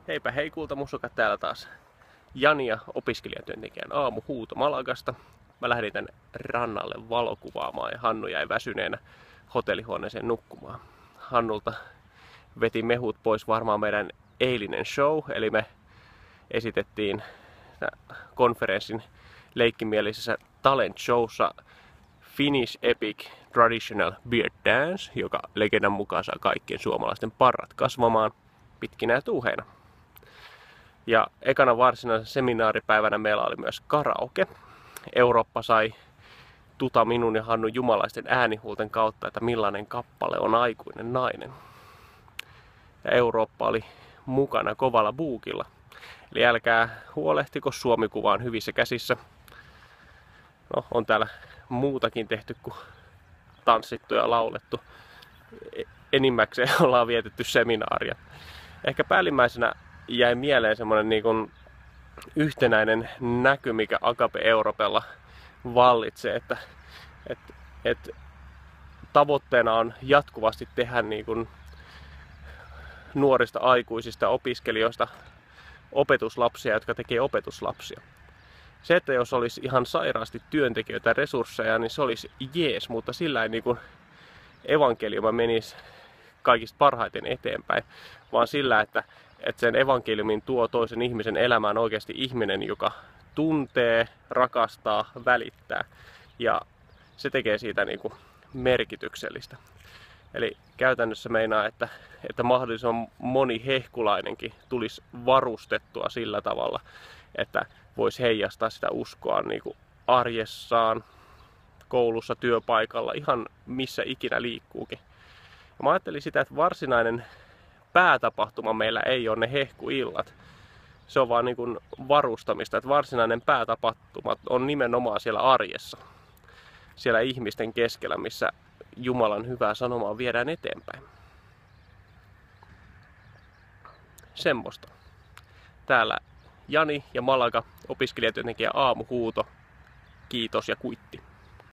Heipä hei kultamusukat, täällä taas Jani ja opiskelijatyöntekijän aamuhuuto Malagasta. Mä lähdin tänne rannalle valokuvaamaan ja Hannu jäi väsyneenä hotellihuoneeseen nukkumaan. Hannulta veti mehut pois varmaan meidän eilinen show, eli me esitettiin konferenssin leikkimielisessä talent showssa Finnish Epic Traditional Beard Dance, joka legendan mukaan saa kaikkien suomalaisten parrat kasvamaan pitkinä ja tuuheina. Ja ekana varsinaisena seminaaripäivänä meillä oli myös karaoke. Eurooppa sai tuta minun ja Hannun jumalaisten äänihuulten kautta, että millainen kappale on aikuinen nainen. Ja Eurooppa oli mukana kovalla buukilla. Eli älkää huolehtiko, Suomi-kuva on hyvissä käsissä. No, on täällä muutakin tehty kuin tanssittu ja laulettu. Enimmäkseen ollaan vietetty seminaaria. Ehkä päällimmäisenä jäi mieleen semmoinen niin kuin yhtenäinen näky, mikä Agape Europella vallitsee, että tavoitteena on jatkuvasti tehdä niin kuin nuorista aikuisista opiskelijoista opetuslapsia, jotka tekee opetuslapsia. Se, että jos olisi ihan sairaasti työntekijöitä ja resursseja, niin se olisi jees, mutta sillä ei niin kuin evankeliuma menisi kaikista parhaiten eteenpäin, vaan sillä, että sen evankeliumin tuo toisen ihmisen elämään oikeasti ihminen, joka tuntee, rakastaa, välittää. Ja se tekee siitä niin kuin merkityksellistä. Eli käytännössä meinaa, että mahdollisimman moni hehkulainenkin tulisi varustettua sillä tavalla, että voisi heijastaa sitä uskoa niin kuin arjessaan, koulussa, työpaikalla, ihan missä ikinä liikkuukin. Ja mä ajattelin sitä, että varsinainen päätapahtuma meillä ei ole ne hehkuillat. Se on vaan niin kuin varustamista, että varsinainen päätapahtuma on nimenomaan siellä arjessa. Siellä ihmisten keskellä, missä Jumalan hyvää sanomaa viedään eteenpäin. Semmosta. Täällä Jani ja Malaga, opiskelijatyöntekijä aamuhuuto. Kiitos ja kuitti.